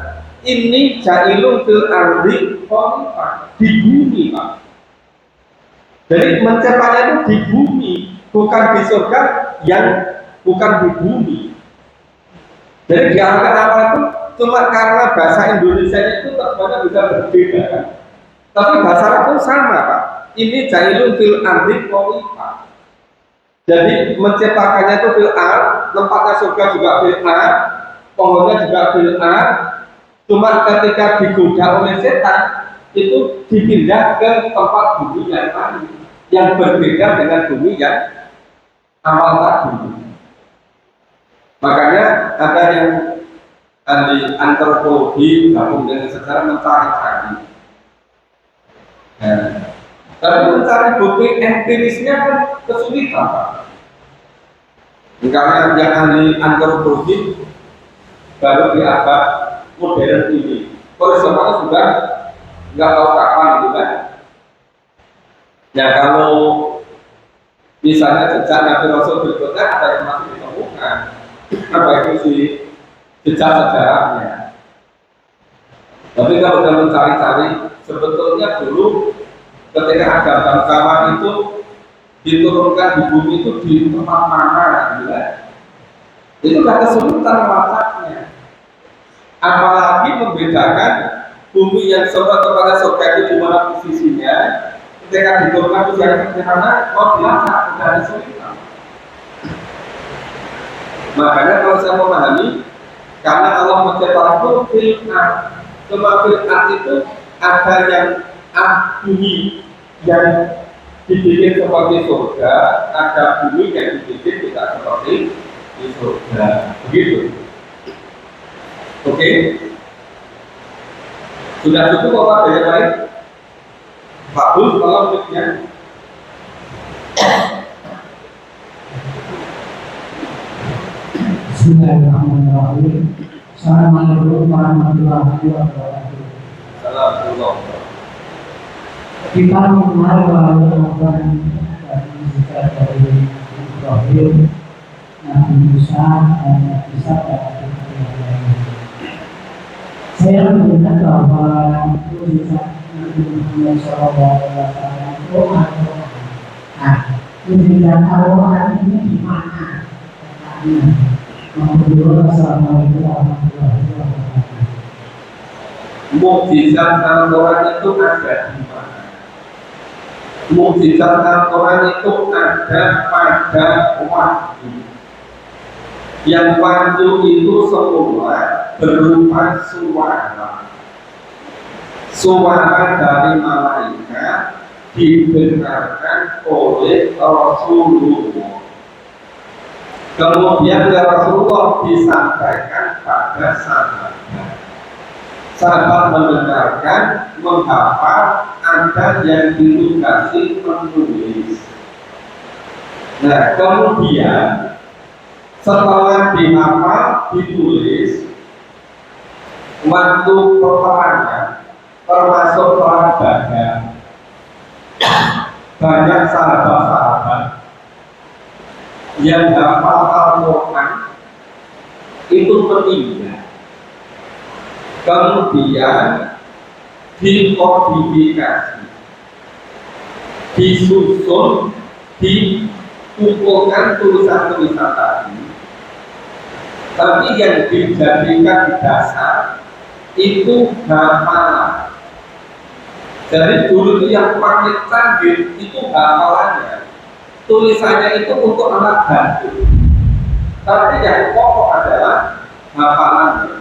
Ini jailun fil ardi khalifah di bumi, Pak. Jadi menciptakannya itu di bumi, bukan di surga yang bukan di bumi. Jadi diangkat apa itu cuma karena bahasa Indonesia itu terkadang bisa berbeda kan. Tapi bahasa Arab itu sama Pak. Ini jailun fil ardi khalifah. Jadi menciptakannya itu fil ard, tempatnya surga juga fil ard, pohonnya juga fil ard. Cuma ketika digoda oleh setan itu dipindah ke tempat bumi yang lain, yang berbeda dengan bumi yang awal tadi. Makanya ada yang ahli antropologi gabung dengan sejarah mencari-cari. Tapi mencari bukti empirisnya kan kesulitan Pak. Karena yang ahli antropologi baru di abad modern ini, peristiwanya sudah nggak tahu kapan gitu kan. Ya kalau misalnya jejak Nabi Rasul berikutnya ada yang masih ditemukan, apa itu sih jejak sejarahnya. Tapi kalau kita mencari-cari, sebetulnya dulu ketika ada bangsawa itu diturunkan di bumi itu di tempat mana gitu kan? Itu gak kesulitan melacaknya. Apalagi membedakan bumi yang sobat kepada surga itu di mana posisinya, ketika diturunkan itu yang di mana, oh dilacak, tidak kesulitan. Makanya kalau saya memahami, karena Allah menciptakan itu fil'at, cuma fil'at itu ada yang bumi yang dibikin seperti surga, ada bumi yang dibikin tidak seperti di surga, begitu. Oke, sudah cukup apa ada yang lain? Pak Bul, kalau mic-nya. Bismillahirrahmanirrahim. Assalamualaikum warahmatullahi wabarakatuh. Assalamualaikum. Kita mengenal bahwa Tuhan dari Ibrahim, Nabi Musa, dan Nabi Isa dan saya melihat bahwa mujizat Nabi Muhammad SAW itu Al-Quran. Nah, mujizat Al-Quran ini di mana? Assalamualaikum warahmatullahi wabarakatuh. Mukjizat Al-Quran itu ada di mana? Mukjizat Al-Quran itu ada pada wahyu. Yang wahyu itu semua berupa suara dari malaikat dibenarkan oleh Rasulullah. Kemudian Rasulullah disampaikan pada sahabat. sahabat mendengarkan, menghafal, ada yang ditugasi menulis. Nah, kemudian setelah dihafal, ditulis, waktu peperangan termasuk perang Badar, banyak sahabat-sahabat yang hafal Al-Quran itu meninggal. Kemudian dikodifikasi, disusun, dikumpulkan tulisan-tulisan tadi. Tapi yang dijadikan dasar itu hafalan. Jadi dulu itu yang paling canggih itu hafalannya, tulisannya itu untuk alat bantu. Tapi yang pokok adalah hafalannya.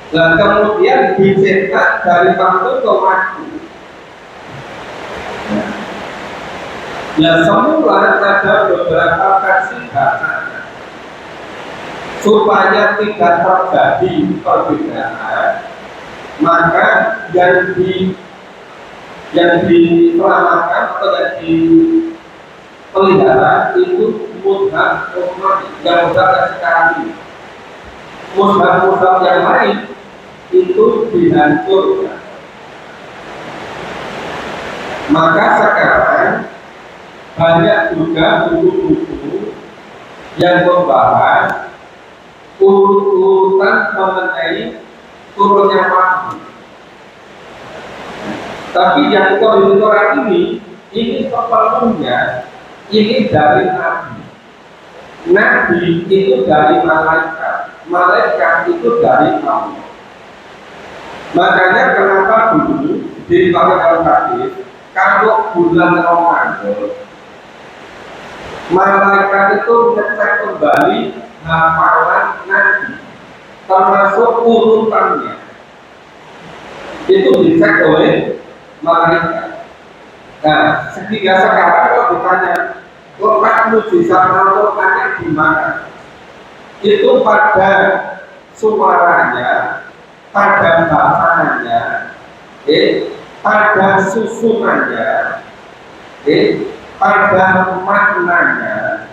Dan kemudian dicetak dari waktu ke waktu. Nah, semula ada beberapa versi bacanya supaya tidak terjadi perbedaan, maka yang diselamatkan atau yang dipelihara itu mushaf yang mushaf sekarang ini. Mushaf yang lain itu dihancurkan. Maka sekarang banyak juga buku-buku yang membahas urutan mengenai turunnya wahyu. Tapi yang Quran ini sepenuhnya ini dari Nabi. Nabi itu dari malaikat, malaikat itu dari Allah. Makanya kenapa dulu di dalam hadis kalau bulan Ramadan malaikat itu ngecek kembali hafalan Nabi, termasuk urutannya itu dicek oleh malaikat. Nah, sehingga sekarang kalau ditanya letak mujizat Al-Qurannya di mana? Itu pada suaranya, pada bacaannya, pada susunannya, pada maknanya,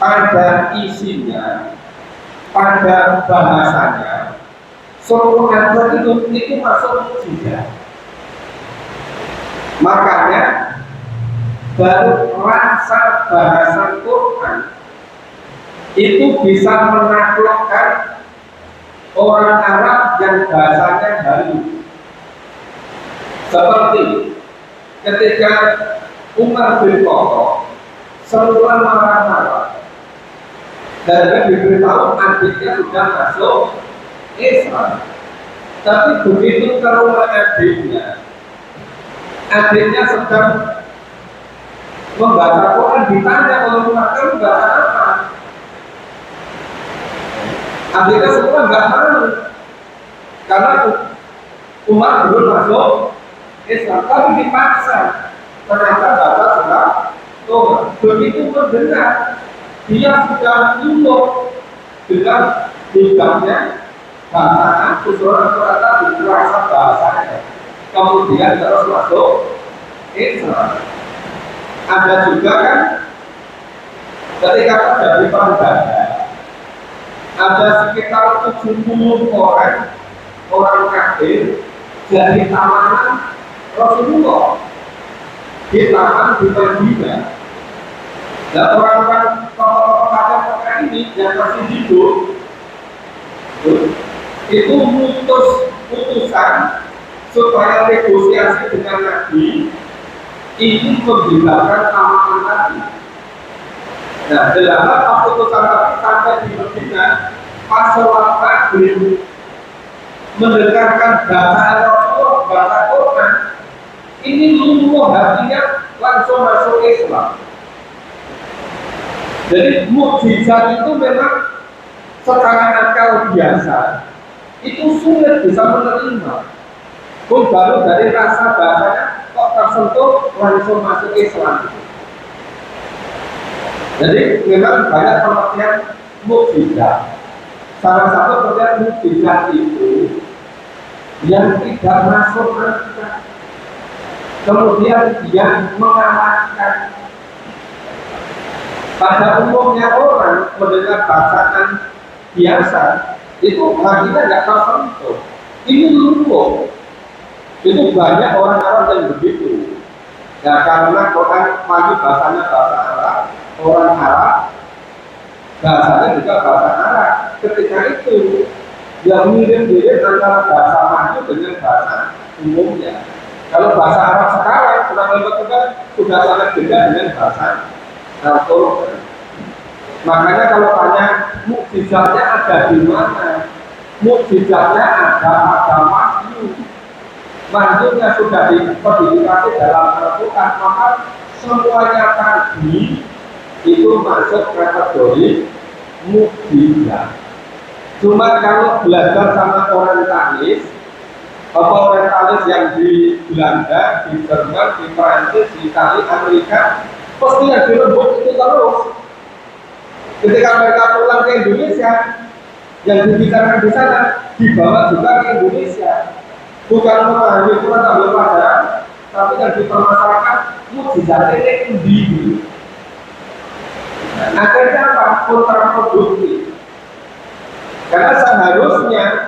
pada isinya, pada bahasanya. Semua ayat itu masuk mujizat. Makanya baru rasa bahasa Quran itu bisa menaklukkan orang Arab yang bahasanya halus. Seperti ketika Umar bin Khattab semula marah-marah dan diberitahu adiknya sudah masuk Islam, tapi begitu ke rumah adiknya sedang membaca Quran, ditanya oleh Umar, kamu baca apa? Adiknya semua nggak tahu karena Umar belum masuk Islam, tapi dipaksa ternyata baca surat Tuhan. Begitu mendengar, dia sudah tunduk dengan hidupnya bacaan surat-surat tadi, rasa bahasanya, kemudian terus masuk Islam. Ada juga kan ketika terjadi perang Badar, ada sekitar 70 orang kafir jadi tawanan Rasulullah di taman di Madinah. Dan orang-orang tokoh-tokoh ini yang masih hidup itu putusan supaya negosiasi dengan Nabi ini membebaskan tawanan Nabi. Nah, dalam keputusan Nabi sampai di Madinah, pas sholat maghrib mendengarkan bacaan Rasulullah, baca Quran, ini luluh hatinya langsung masuk Islam. Jadi mukjizat itu memang secara akal biasa itu sulit bisa menerima. Baru dari rasa bahasanya kok tersentuh langsung masuk Islam. Jadi memang banyak pengertian mukjizat. Salah satu pengertian mukjizat itu yang tidak masuk akal. Kemudian dia mengalahkan. Pada umumnya orang mendengar bacaan biasa itu hatinya nggak tersentuh. Ini lumpuh. Itu banyak orang-orang yang begitu. Ya karena Quran maju bahasanya bahasa Arab, orang Arab bahasanya juga bahasa Arab. Ketika itu yang mirip-mirip antara bahasa maju dengan bahasa umumnya. Kalau bahasa Arab sekarang sudah sangat beda dengan bahasa Al-Quran. Makanya kalau tanya mukjizatnya ada di mana? Mukjizatnya ada pada wahyu. Wahyunya sudah dikodifikasi dalam Al-Quran, maka semuanya tadi itu masuk kategori mukjizat. Cuma kalau belajar sama orientalis, orientalis yang di Belanda, di Jerman, di Prancis, di Italia, Amerika, pasti yang direbut itu terus. Ketika mereka pulang ke Indonesia, yang dibicarakan di sana dibawa juga ke Indonesia. Bukan memahami Quran ambil pelajaran, tapi yang dipermasalahkan mukjizat ini sendiri. Akhirnya apa? Kontraproduktif. Karena seharusnya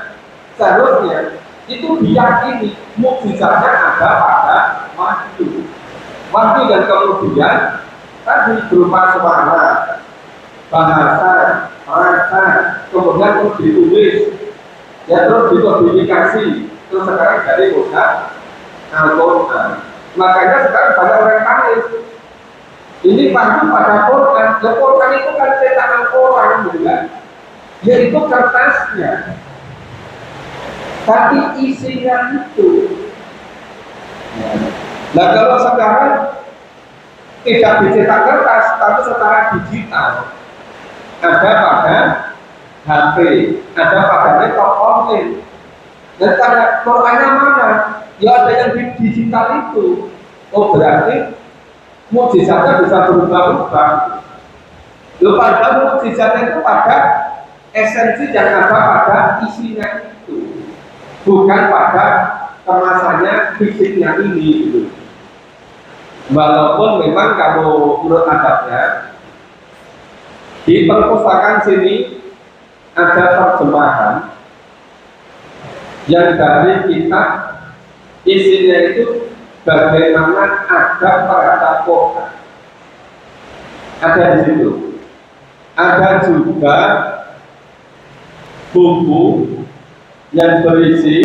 itu diyakini mukjizatnya ada pada wahyu. Wahyu dan kemudian tadi berupa suara, bahasa, rasa, kemudian terus ditulis, ya terus dikodifikasi, terus sekarang jadi mushaf Al-Quran. Makanya sekarang banyak orang tanis. Ini paham pada Quran. Ya Quran itu kan cetakan orang, bukan? Yaitu kertasnya. Tapi isinya itu. Nah kalau sekarang tidak dicetak kertas, tapi secara digital, ada pada HP, ada pada laptop online. Dan tanya Qurannya mana? Ya ada yang di digital itu. Oh berarti mukjizatnya bisa berubah-ubah. Padahal mukjizatnya itu pada esensi yang ada pada isinya itu, bukan pada kemasannya fisiknya ini gitu. Walaupun memang kalau menurut adabnya di perpustakaan sini ada terjemahan yang dari kitab isinya itu bagaimana adab pada Quran. Ada di situ. Ada juga buku yang berisi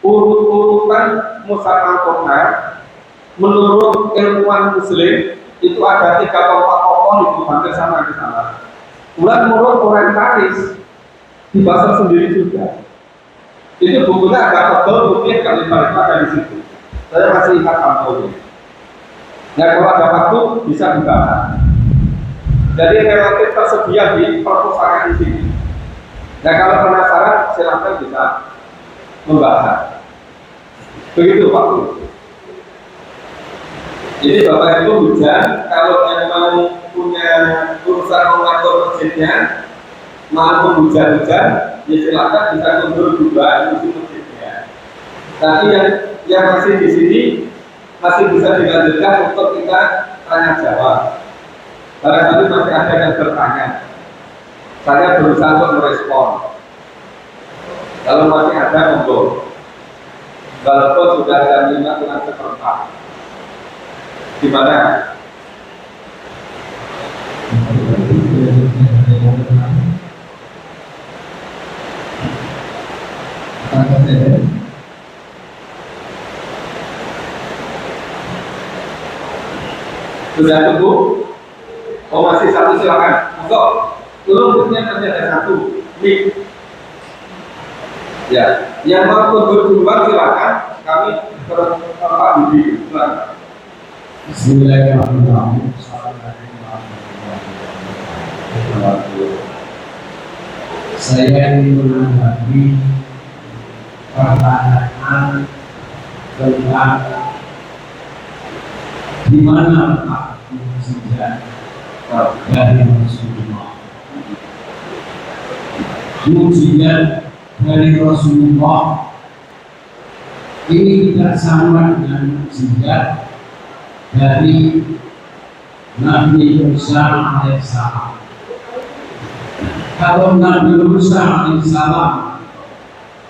urut-urutan mushaf Al-Quran menurut ilmuwan Muslim. Itu ada 3 atau 4 tokoh itu hampir sama di sana. Kemudian menurut orientalis dibaca sendiri juga. Itu bukunya agak tebal, mungkin kali ada di situ. Saya masih ingat contohnya. Nah kalau ada waktu bisa dibaca. Jadi relatif tersedia di perpustakaan di sini. Nah kalau penasaran silakan bisa membaca. Begitu Pak. Jadi Bapak Ibu hujan, kalau yang mau punya urusan mengatur masjidnya, mau hujan-hujan, ya silakan bisa mundur juga di masjidnya. Tapi yang masih di sini masih bisa dilanjutkan untuk kita tanya jawab. Barangkali masih ada yang bertanya. Saya berusaha untuk merespon. Kalau masih ada monggo. Walaupun sudah ada 5 kurang seperempat. Gimana? Sudah tunggu? Oh masih satu silakan. Monggo. Turunnya masih ada 1. Mik. Ya, yang mau tunggu duluan silakan. Kami Pak Budi. Silakan. Bismillahirrahmanirrahim. Saya ingin menanggapi pertanyaan tentang di mana letak mukjizat dari Rasulullah. Mukjizat dari Rasulullah ini tidak sama dengan mukjizat dari Nabi Musa alaihissalam. Kalau Nabi Musa alaihissalam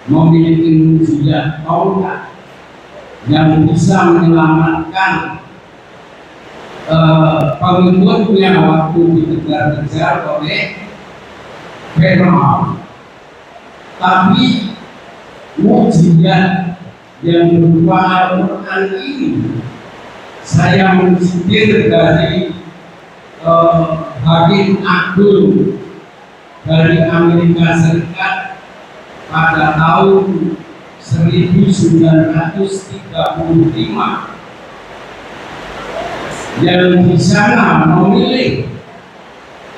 memiliki mukjizat Taurat yang bisa menyelamatkan pengikutnya waktu dikejar-kejar oleh Firaun, tapi mukjizat yang berupa Al-Quran ini saya mensindir dari Hakim Agung dari Amerika Serikat pada tahun 1935 yang di sana memilih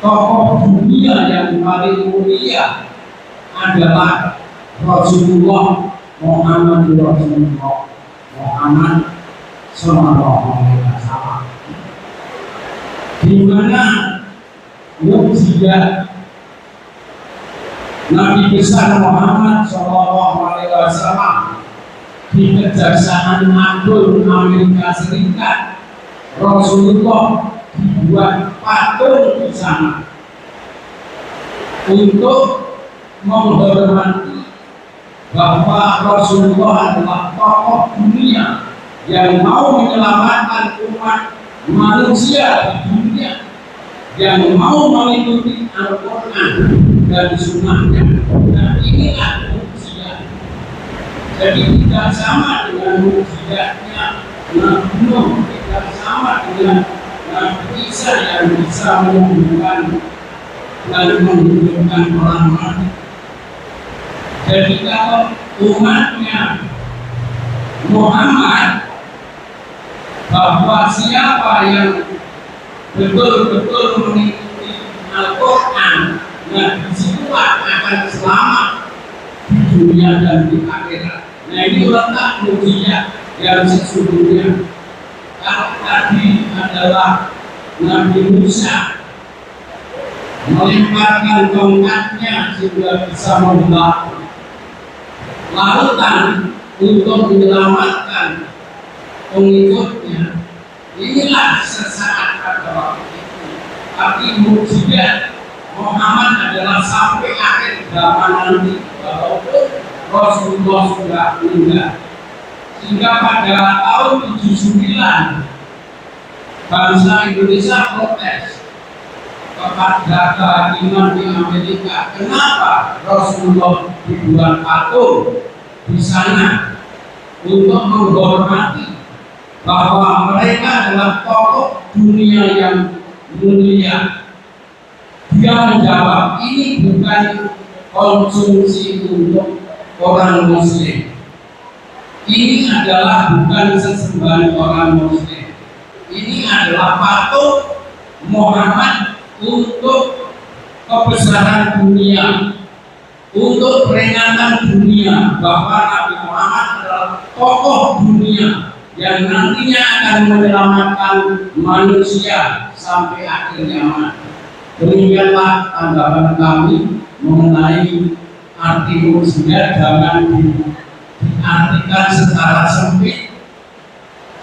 tokoh dunia yang paling mulia adalah Rasulullah Muhammad Sallallahu Alaihi Wasallam, di mana mukjizat Nabi besar Muhammad Sallallahu Alaihi Wasallam di Kejaksaan Agung Amerika Serikat. Rasulullah dibuat patung di sana untuk menghormati bahwa Rasulullah adalah tokoh dunia yang mau menyelamatkan umat manusia di dunia, yang mau mengikuti Al-Quran dan Sunnahnya. Dan inilah mukjizat. Jadi tidak sama dengan mukjizatnya Nabi Nuh, tidak sama dengan Nabi Isa yang bisa menyembuhkan dan menghidupkan orang mati. Jadi kalau umatnya Muhammad, bahwa siapa yang betul-betul mengikuti Al-Quran, nah disitulah akan selamat di dunia dan di akhirat. Nah ini letak mukjizat yang sesungguhnya. Kalau tadi adalah Nabi Musa melemparkan tongkatnya sehingga bisa membelah lautan untuk menyelamatkan pengikutnya, inilah sesaat pada waktu itu. Tapi mukjizat Muhammad adalah sampai akhir zaman nanti, walaupun Rasulullah sudah meninggal. Sehingga pada tahun 79 bangsa Indonesia protes kepada kehakiman di Amerika. Kenapa Rasulullah dibuat patung di sana untuk menghormati bahwa mereka adalah tokoh dunia yang mulia? Dia menjawab, ini bukan konsumsi untuk orang Muslim. Ini adalah bukan sesembahan orang Muslim. Ini adalah patung Muhammad untuk kebesaran dunia, untuk peringatan dunia bahwa Nabi Muhammad adalah tokoh dunia yang nantinya akan menyelamatkan manusia sampai akhir zaman. Demikianlah tanggapan kami mengenai arti mukjizat. Jangan diartikan secara sempit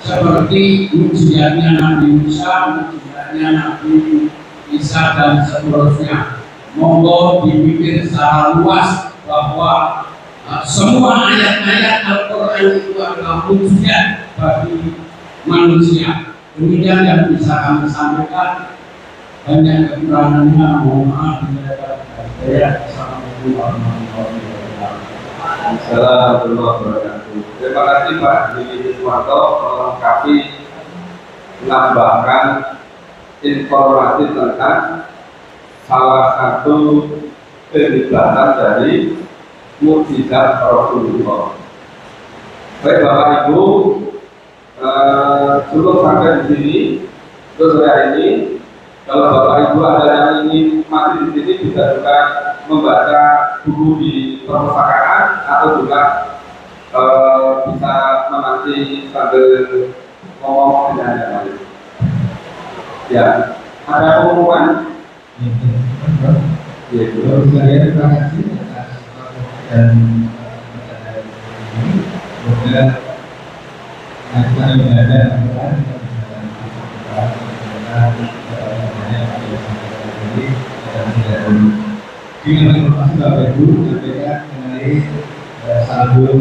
seperti mukjizatnya Nabi Musa, mukjizatnya Nabi Isa dan seterusnya. Monggo dipikir secara luas bahwa semua ayat-ayat Al-Quran itu adalah mukjizat bagi manusia. Demikian yang bisa kami sampaikan. Banyak kekurangannya, mohon maaf. Assalamualaikum warahmatullahi wabarakatuh. Assalamualaikum warahmatullahi wabarakatuh. Terima kasih Pak Didi Iswanto melengkapi menambahkan informasi tentang salah satu penjelasan dari mukjizat Rasulullah. Baik Bapak Ibu, cukup sampai di sini untuk sore ini. Kalau Bapak Ibu ada yang ingin masih di sini bisa juga membaca buku di perpustakaan atau juga bisa menanti sambil ngomong dengan yang lain. Ya, ada pengumuman. Ya, Terima kasih atas dan semoga kita belajar kan dengan informasi Bapak Ibu menyampaikan mengenai saldo